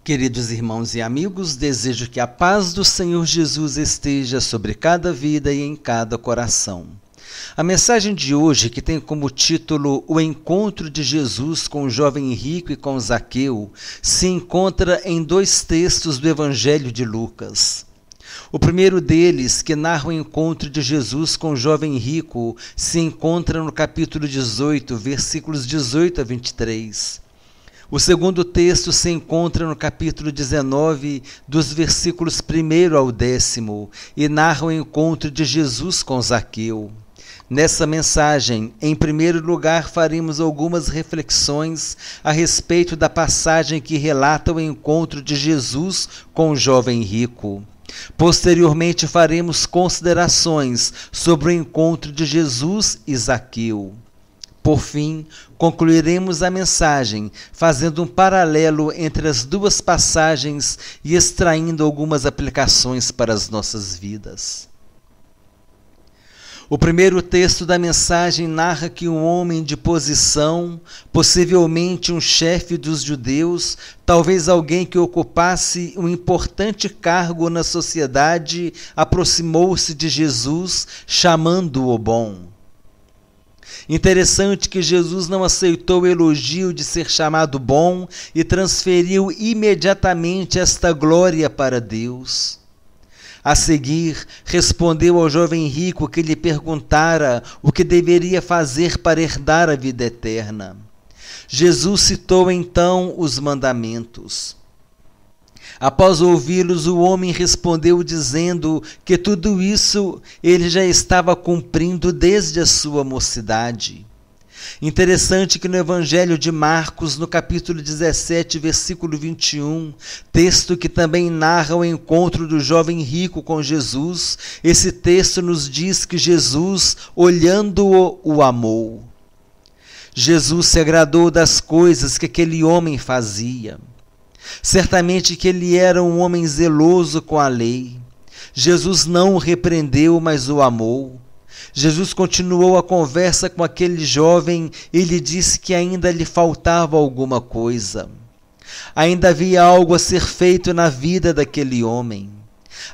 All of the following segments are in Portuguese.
Queridos irmãos e amigos, desejo que a paz do Senhor Jesus esteja sobre cada vida e em cada coração. A mensagem de hoje, que tem como título O Encontro de Jesus com o Jovem Rico e com Zaqueu, se encontra em dois textos do Evangelho de Lucas. O primeiro deles, que narra o encontro de Jesus com o jovem rico, se encontra no capítulo 18, versículos 18 a 23. O segundo texto se encontra no capítulo 19, dos versículos 1 ao 10, e narra o encontro de Jesus com Zaqueu. Nessa mensagem, em primeiro lugar, faremos algumas reflexões a respeito da passagem que relata o encontro de Jesus com o jovem rico. Posteriormente, faremos considerações sobre o encontro de Jesus e Zaqueu. Por fim, concluiremos a mensagem fazendo um paralelo entre as duas passagens e extraindo algumas aplicações para as nossas vidas. O primeiro texto da mensagem narra que um homem de posição, possivelmente um chefe dos judeus, talvez alguém que ocupasse um importante cargo na sociedade, aproximou-se de Jesus, chamando-o bom. Interessante que Jesus não aceitou o elogio de ser chamado bom e transferiu imediatamente esta glória para Deus. A seguir, respondeu ao jovem rico que lhe perguntara o que deveria fazer para herdar a vida eterna. Jesus citou então os mandamentos. Após ouvi-los, o homem respondeu dizendo que tudo isso ele já estava cumprindo desde a sua mocidade. Interessante que no Evangelho de Marcos, no capítulo 17, versículo 21, texto que também narra o encontro do jovem rico com Jesus, esse texto nos diz que Jesus, olhando-o, o amou. Jesus se agradou das coisas que aquele homem fazia. Certamente que ele era um homem zeloso com a lei. Jesus não o repreendeu, mas o amou. Jesus continuou a conversa com aquele jovem e lhe disse que ainda lhe faltava alguma coisa. Ainda havia algo a ser feito na vida daquele homem.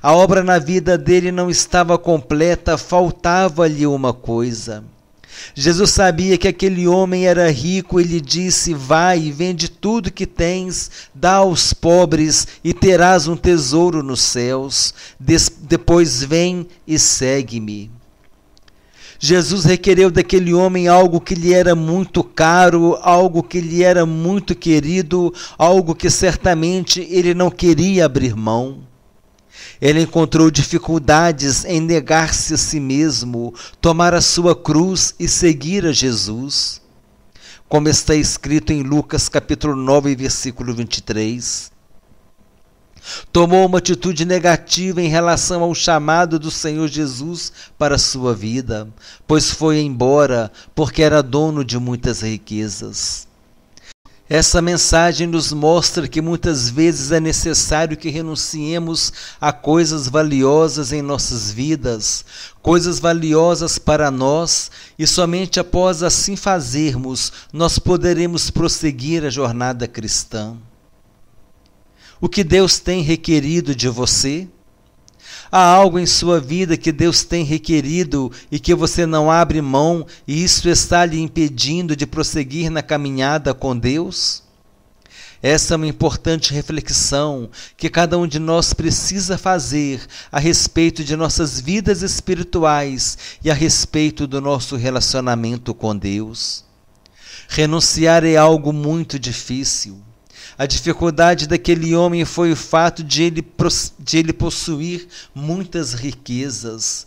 A obra na vida dele não estava completa, faltava-lhe uma coisa. Jesus sabia que aquele homem era rico e lhe disse: vai e vende tudo que tens, dá aos pobres e terás um tesouro nos céus. Depois vem e segue-me. Jesus requereu daquele homem algo que lhe era muito caro, algo que lhe era muito querido, algo que certamente ele não queria abrir mão. Ele encontrou dificuldades em negar-se a si mesmo, tomar a sua cruz e seguir a Jesus. Como está escrito em Lucas capítulo 9, versículo 23. Tomou uma atitude negativa em relação ao chamado do Senhor Jesus para a sua vida, pois foi embora porque era dono de muitas riquezas. Essa mensagem nos mostra que muitas vezes é necessário que renunciemos a coisas valiosas em nossas vidas, coisas valiosas para nós, e somente após assim fazermos, nós poderemos prosseguir a jornada cristã. O que Deus tem requerido de você? Há algo em sua vida que Deus tem requerido e que você não abre mão e isso está lhe impedindo de prosseguir na caminhada com Deus? Essa é uma importante reflexão que cada um de nós precisa fazer a respeito de nossas vidas espirituais e a respeito do nosso relacionamento com Deus. Renunciar é algo muito difícil. A dificuldade daquele homem foi o fato de ele possuir muitas riquezas.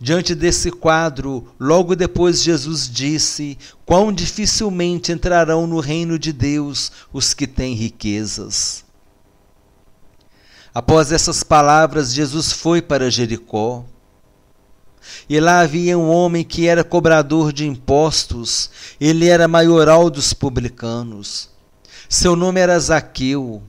Diante desse quadro, logo depois Jesus disse: quão dificilmente entrarão no reino de Deus os que têm riquezas. Após essas palavras, Jesus foi para Jericó. E lá havia um homem que era cobrador de impostos, ele era maioral dos publicanos. Seu nome era Zaqueu.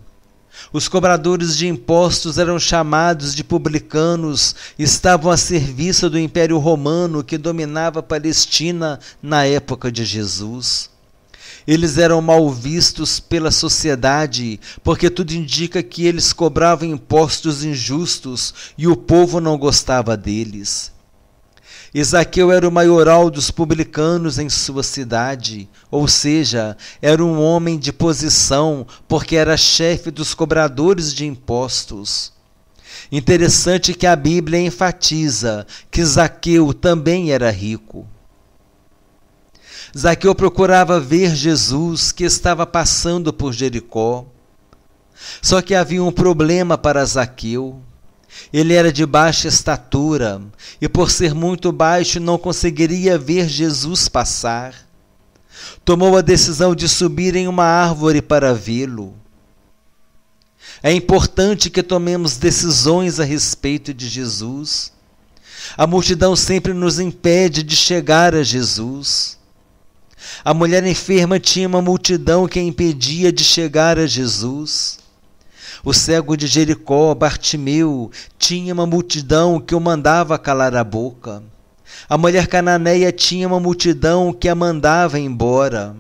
Os cobradores de impostos eram chamados de publicanos, estavam a serviço do Império Romano que dominava a Palestina na época de Jesus. Eles eram mal vistos pela sociedade, porque tudo indica que eles cobravam impostos injustos e o povo não gostava deles. E Zaqueu era o maioral dos publicanos em sua cidade, ou seja, era um homem de posição, porque era chefe dos cobradores de impostos. Interessante que a Bíblia enfatiza que Zaqueu também era rico. Zaqueu procurava ver Jesus, que estava passando por Jericó. Só que havia um problema para Zaqueu. Ele era de baixa estatura e, por ser muito baixo, não conseguiria ver Jesus passar. Tomou a decisão de subir em uma árvore para vê-lo. É importante que tomemos decisões a respeito de Jesus. A multidão sempre nos impede de chegar a Jesus. A mulher enferma tinha uma multidão que a impedia de chegar a Jesus. O cego de Jericó, Bartimeu, tinha uma multidão que o mandava calar a boca. A mulher cananeia tinha uma multidão que a mandava embora.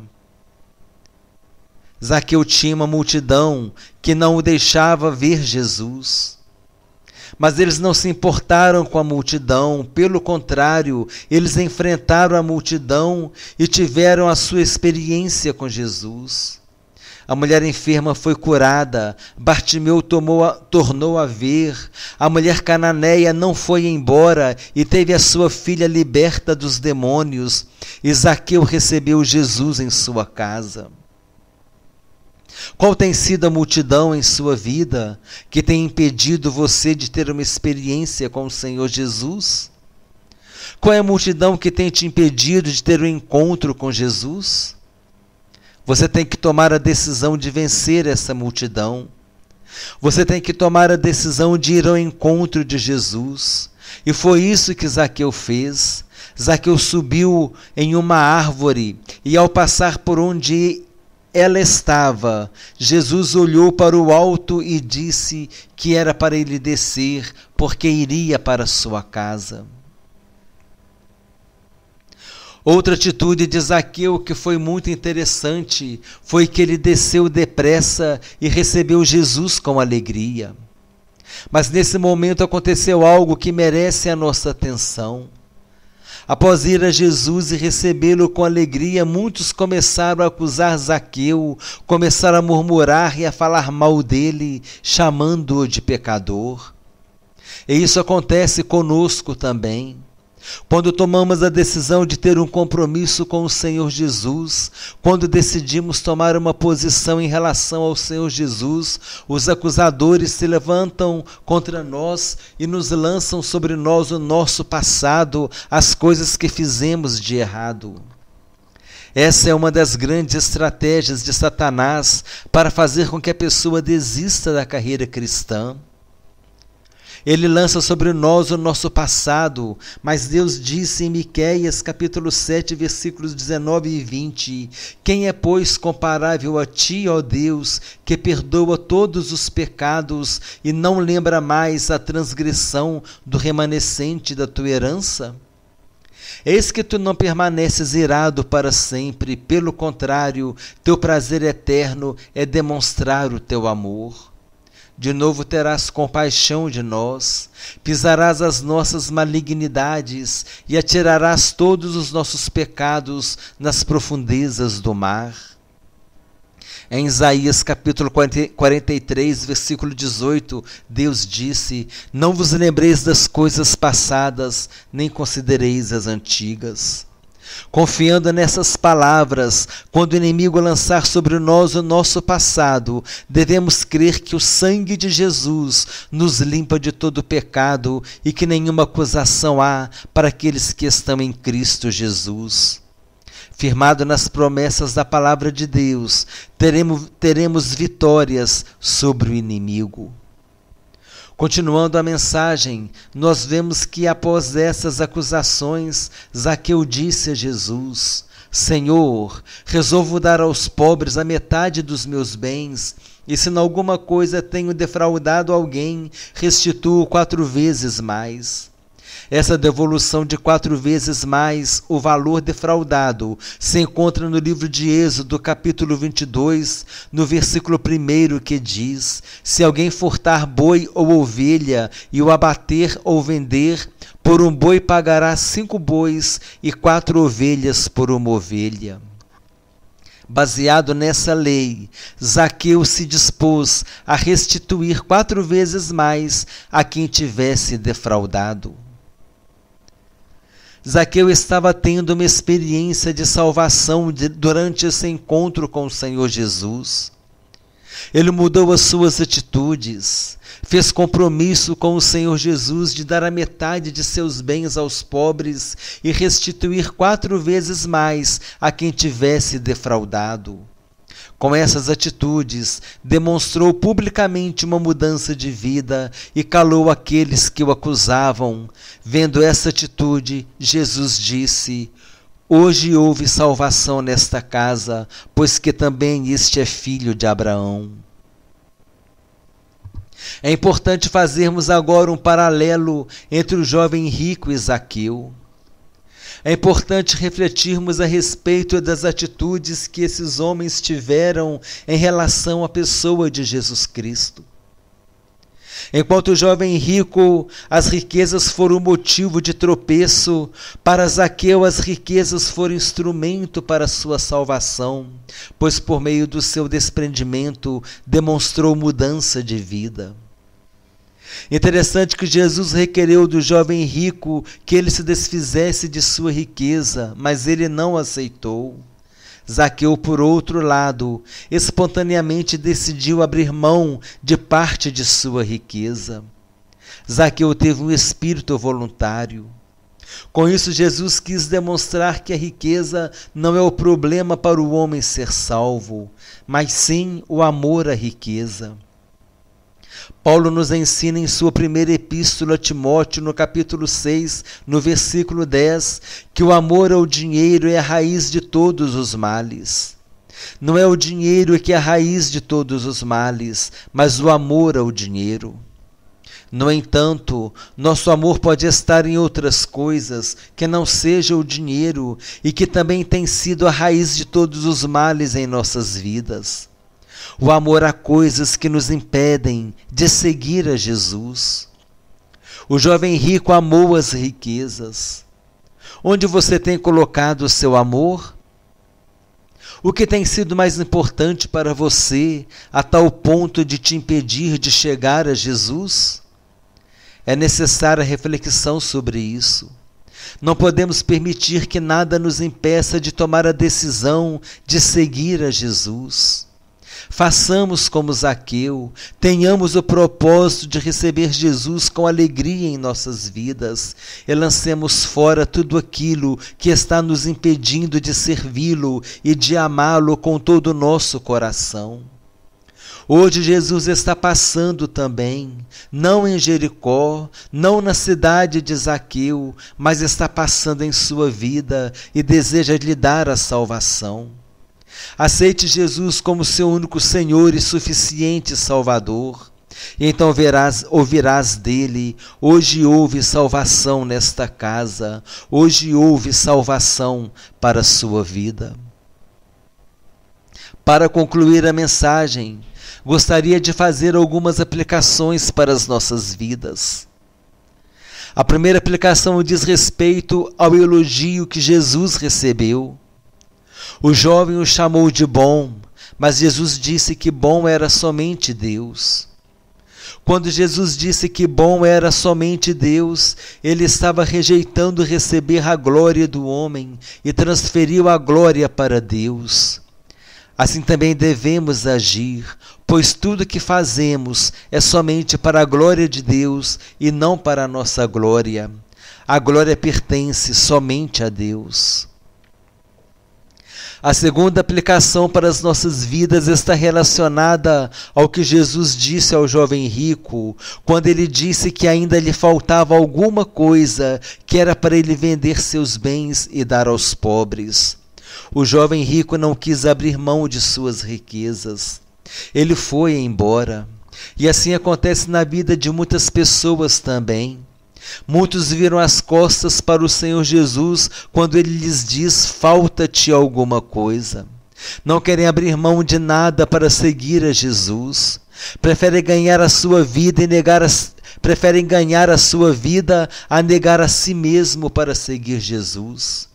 Zaqueu tinha uma multidão que não o deixava ver Jesus. Mas eles não se importaram com a multidão, pelo contrário, eles enfrentaram a multidão e tiveram a sua experiência com Jesus. A mulher enferma foi curada, Bartimeu tornou a ver, a mulher cananeia não foi embora e teve a sua filha liberta dos demônios, e Zaqueu recebeu Jesus em sua casa. Qual tem sido a multidão em sua vida que tem impedido você de ter uma experiência com o Senhor Jesus? Qual é a multidão que tem te impedido de ter um encontro com Jesus? Você tem que tomar a decisão de vencer essa multidão. Você tem que tomar a decisão de ir ao encontro de Jesus. E foi isso que Zaqueu fez. Zaqueu subiu em uma árvore e, ao passar por onde ela estava, Jesus olhou para o alto e disse que era para ele descer, porque iria para sua casa. Outra atitude de Zaqueu que foi muito interessante foi que ele desceu depressa e recebeu Jesus com alegria. Mas nesse momento aconteceu algo que merece a nossa atenção. Após ir a Jesus e recebê-lo com alegria, muitos começaram a acusar Zaqueu, começaram a murmurar e a falar mal dele, chamando-o de pecador. E isso acontece conosco também. Quando tomamos a decisão de ter um compromisso com o Senhor Jesus, quando decidimos tomar uma posição em relação ao Senhor Jesus, os acusadores se levantam contra nós e nos lançam sobre nós o nosso passado, as coisas que fizemos de errado. Essa é uma das grandes estratégias de Satanás para fazer com que a pessoa desista da carreira cristã. Ele lança sobre nós o nosso passado, mas Deus disse em Miqueias capítulo 7, versículos 19 e 20, quem é, pois, comparável a ti, ó Deus, que perdoa todos os pecados e não lembra mais a transgressão do remanescente da tua herança? Eis que tu não permaneces irado para sempre, pelo contrário, teu prazer eterno é demonstrar o teu amor. De novo terás compaixão de nós, pisarás as nossas malignidades e atirarás todos os nossos pecados nas profundezas do mar. Em Isaías capítulo 43, versículo 18, Deus disse, não vos lembreis das coisas passadas, nem considereis as antigas. Confiando nessas palavras, quando o inimigo lançar sobre nós o nosso passado, devemos crer que o sangue de Jesus nos limpa de todo pecado e que nenhuma acusação há para aqueles que estão em Cristo Jesus. Firmado nas promessas da palavra de Deus, teremos vitórias sobre o inimigo. Continuando a mensagem, nós vemos que após essas acusações, Zaqueu disse a Jesus, Senhor, resolvo dar aos pobres a metade dos meus bens, e se em alguma coisa tenho defraudado alguém, restituo 4 vezes mais. Essa devolução de 4 vezes mais o valor defraudado se encontra no livro de Êxodo, capítulo 22, no versículo 1, que diz: se alguém furtar boi ou ovelha e o abater ou vender, por um boi pagará 5 bois e 4 ovelhas por uma ovelha. Baseado nessa lei, Zaqueu se dispôs a restituir 4 vezes mais a quem tivesse defraudado. Zaqueu estava tendo uma experiência de salvação durante esse encontro com o Senhor Jesus. Ele mudou as suas atitudes, fez compromisso com o Senhor Jesus de dar a metade de seus bens aos pobres e restituir 4 vezes mais a quem tivesse defraudado. Com essas atitudes, demonstrou publicamente uma mudança de vida e calou aqueles que o acusavam. Vendo essa atitude, Jesus disse: hoje houve salvação nesta casa, pois que também este é filho de Abraão. É importante fazermos agora um paralelo entre o jovem rico e Zaqueu. É importante refletirmos a respeito das atitudes que esses homens tiveram em relação à pessoa de Jesus Cristo. Enquanto o jovem rico, as riquezas foram motivo de tropeço, para Zaqueu as riquezas foram instrumento para a sua salvação, pois por meio do seu desprendimento demonstrou mudança de vida. Interessante que Jesus requereu do jovem rico que ele se desfizesse de sua riqueza, mas ele não aceitou. Zaqueu, por outro lado, espontaneamente decidiu abrir mão de parte de sua riqueza. Zaqueu teve um espírito voluntário. Com isso, Jesus quis demonstrar que a riqueza não é o problema para o homem ser salvo, mas sim o amor à riqueza. Paulo nos ensina em sua primeira epístola a Timóteo, no capítulo 6, no versículo 10, que o amor ao dinheiro é a raiz de todos os males. Não é o dinheiro que é a raiz de todos os males, mas o amor ao dinheiro. No entanto, nosso amor pode estar em outras coisas que não seja o dinheiro e que também tem sido a raiz de todos os males em nossas vidas. O amor a coisas que nos impedem de seguir a Jesus. O jovem rico amou as riquezas. Onde você tem colocado o seu amor? O que tem sido mais importante para você a tal ponto de te impedir de chegar a Jesus? É necessária reflexão sobre isso. Não podemos permitir que nada nos impeça de tomar a decisão de seguir a Jesus. Façamos como Zaqueu, tenhamos o propósito de receber Jesus com alegria em nossas vidas e lancemos fora tudo aquilo que está nos impedindo de servi-lo e de amá-lo com todo o nosso coração. Hoje Jesus está passando também, não em Jericó, não na cidade de Zaqueu, mas está passando em sua vida e deseja lhe dar a salvação. Aceite Jesus como seu único Senhor e suficiente Salvador, e então ouvirás dele: hoje houve salvação nesta casa, hoje houve salvação para a sua vida. Para concluir a mensagem, gostaria de fazer algumas aplicações para as nossas vidas. A primeira aplicação diz respeito ao elogio que Jesus recebeu. O jovem o chamou de bom, mas Jesus disse que bom era somente Deus. Quando Jesus disse que bom era somente Deus, ele estava rejeitando receber a glória do homem e transferiu a glória para Deus. Assim também devemos agir, pois tudo que fazemos é somente para a glória de Deus e não para a nossa glória. A glória pertence somente a Deus. A segunda aplicação para as nossas vidas está relacionada ao que Jesus disse ao jovem rico, quando ele disse que ainda lhe faltava alguma coisa, que era para ele vender seus bens e dar aos pobres. O jovem rico não quis abrir mão de suas riquezas. Ele foi embora. E assim acontece na vida de muitas pessoas também. Muitos viram as costas para o Senhor Jesus quando ele lhes diz: falta-te alguma coisa. Não querem abrir mão de nada para seguir a Jesus. Preferem ganhar a sua vida preferem ganhar a sua vida a negar a si mesmo para seguir Jesus.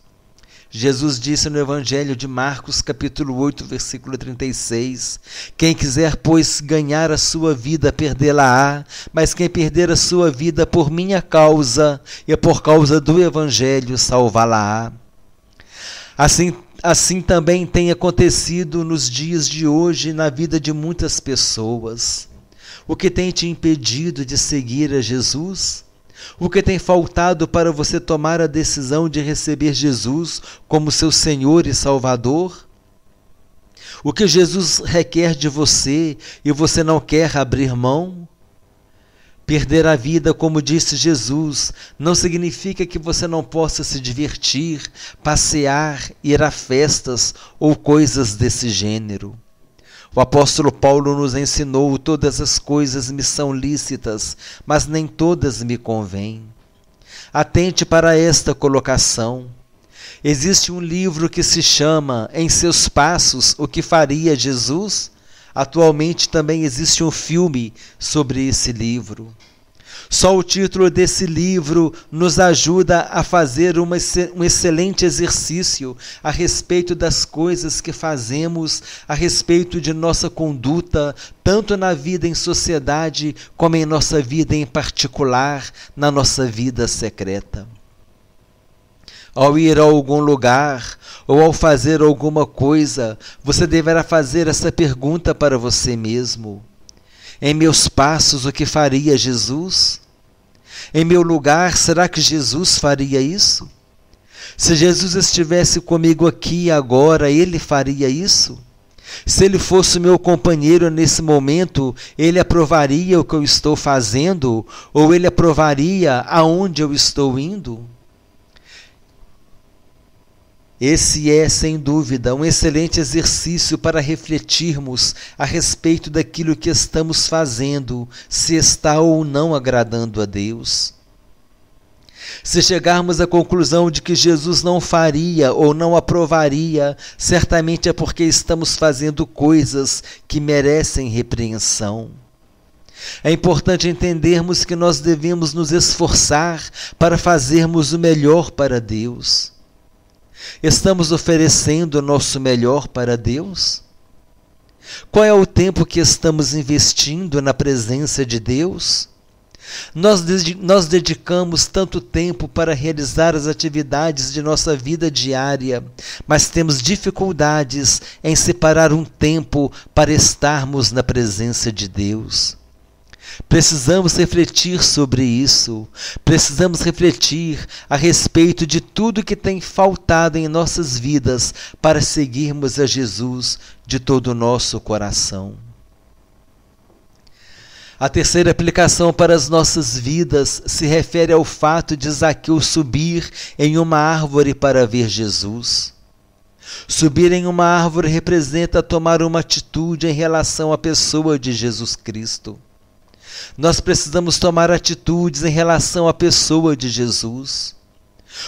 Jesus disse no Evangelho de Marcos, capítulo 8, versículo 36, quem quiser, pois, ganhar a sua vida, perdê-la-á, mas quem perder a sua vida por minha causa e por causa do Evangelho, salvá-la-á. Assim também tem acontecido nos dias de hoje na vida de muitas pessoas. O que tem te impedido de seguir a Jesus? O que tem faltado para você tomar a decisão de receber Jesus como seu Senhor e Salvador? O que Jesus requer de você e você não quer abrir mão? Perder a vida, como disse Jesus, não significa que você não possa se divertir, passear, ir a festas ou coisas desse gênero. O apóstolo Paulo nos ensinou: todas as coisas me são lícitas, mas nem todas me convêm. Atente para esta colocação. Existe um livro que se chama Em Seus Passos, O que Faria Jesus? Atualmente também existe um filme sobre esse livro. Só o título desse livro nos ajuda a fazer um excelente exercício a respeito das coisas que fazemos, a respeito de nossa conduta, tanto na vida em sociedade, como em nossa vida em particular, na nossa vida secreta. Ao ir a algum lugar ou ao fazer alguma coisa, você deverá fazer essa pergunta para você mesmo: em meus passos, o que faria Jesus? Em meu lugar, será que Jesus faria isso? Se Jesus estivesse comigo aqui agora, ele faria isso? Se ele fosse meu companheiro nesse momento, ele aprovaria o que eu estou fazendo? Ou ele aprovaria aonde eu estou indo? Esse é, sem dúvida, um excelente exercício para refletirmos a respeito daquilo que estamos fazendo, se está ou não agradando a Deus. Se chegarmos à conclusão de que Jesus não faria ou não aprovaria, certamente é porque estamos fazendo coisas que merecem repreensão. É importante entendermos que nós devemos nos esforçar para fazermos o melhor para Deus. Estamos oferecendo o nosso melhor para Deus? Qual é o tempo que estamos investindo na presença de Deus? Nós dedicamos tanto tempo para realizar as atividades de nossa vida diária, mas temos dificuldades em separar um tempo para estarmos na presença de Deus. Precisamos refletir sobre isso. Precisamos refletir a respeito de tudo que tem faltado em nossas vidas para seguirmos a Jesus de todo o nosso coração. A terceira aplicação para as nossas vidas se refere ao fato de Zaqueu subir em uma árvore para ver Jesus. Subir em uma árvore representa tomar uma atitude em relação à pessoa de Jesus Cristo. Nós precisamos tomar atitudes em relação à pessoa de Jesus.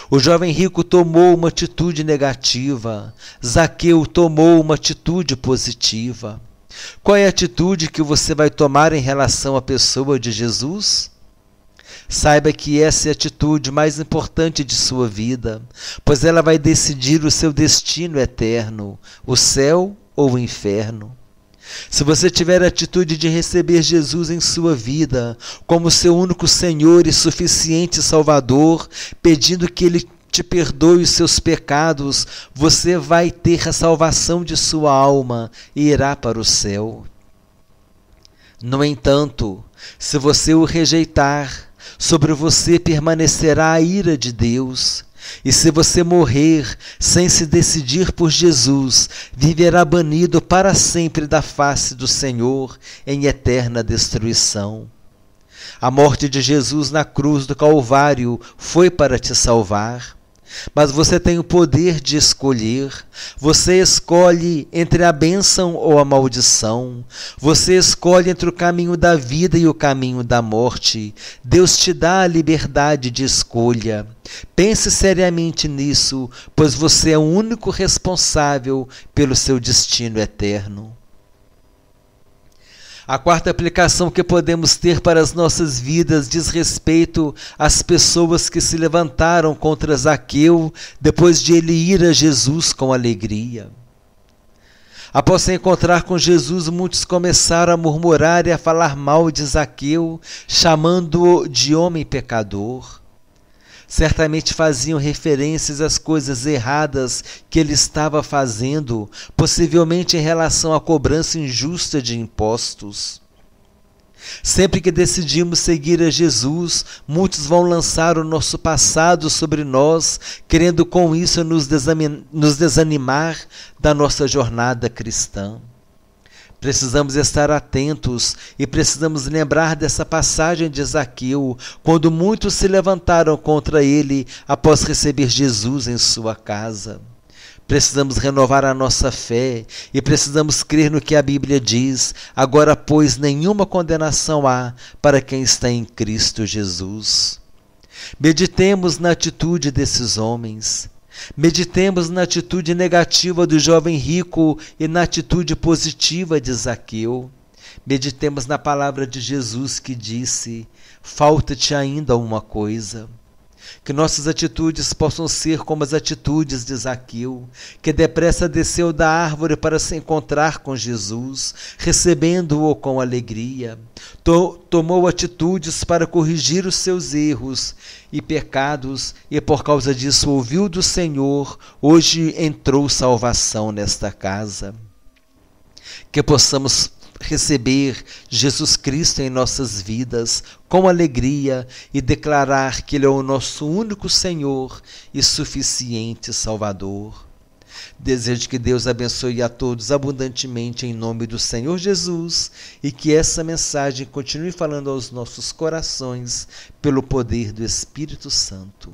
O jovem rico tomou uma atitude negativa. Zaqueu tomou uma atitude positiva. Qual é a atitude que você vai tomar em relação à pessoa de Jesus? Saiba que essa é a atitude mais importante de sua vida, pois ela vai decidir o seu destino eterno, o céu ou o inferno. Se você tiver a atitude de receber Jesus em sua vida como seu único Senhor e suficiente Salvador, pedindo que Ele te perdoe os seus pecados, você vai ter a salvação de sua alma e irá para o céu. No entanto, se você o rejeitar, sobre você permanecerá a ira de Deus. E se você morrer sem se decidir por Jesus, viverá banido para sempre da face do Senhor em eterna destruição. A morte de Jesus na cruz do Calvário foi para te salvar. mas você tem o poder de escolher. Você escolhe entre a bênção ou a maldição. Você escolhe entre o caminho da vida e o caminho da morte. Deus te dá a liberdade de escolha. Pense seriamente nisso, pois você é o único responsável pelo seu destino eterno. A quarta aplicação que podemos ter para as nossas vidas diz respeito às pessoas que se levantaram contra Zaqueu depois de ele ir a Jesus com alegria. Após se encontrar com Jesus, muitos começaram a murmurar e a falar mal de Zaqueu, chamando-o de homem pecador. Certamente faziam referências às coisas erradas que ele estava fazendo, possivelmente em relação à cobrança injusta de impostos. Sempre que decidimos seguir a Jesus, muitos vão lançar o nosso passado sobre nós, querendo com isso nos desanimar da nossa jornada cristã. Precisamos estar atentos e precisamos lembrar dessa passagem de Zaqueu, quando muitos se levantaram contra ele após receber Jesus em sua casa. Precisamos renovar a nossa fé e precisamos crer no que a Bíblia diz: agora, pois, nenhuma condenação há para quem está em Cristo Jesus. Meditemos na atitude desses homens. Meditemos na atitude negativa do jovem rico e na atitude positiva de Zaqueu. Meditemos na palavra de Jesus que disse: falta-te ainda uma coisa. Que nossas atitudes possam ser como as atitudes de Zaqueu, que depressa desceu da árvore para se encontrar com Jesus, recebendo-o com alegria. Tomou atitudes para corrigir os seus erros e pecados, e por causa disso ouviu do Senhor. Hoje entrou salvação nesta casa. Que possamos receber Jesus Cristo em nossas vidas com alegria e declarar que Ele é o nosso único Senhor e suficiente Salvador. Desejo que Deus abençoe a todos abundantemente em nome do Senhor Jesus e que essa mensagem continue falando aos nossos corações pelo poder do Espírito Santo.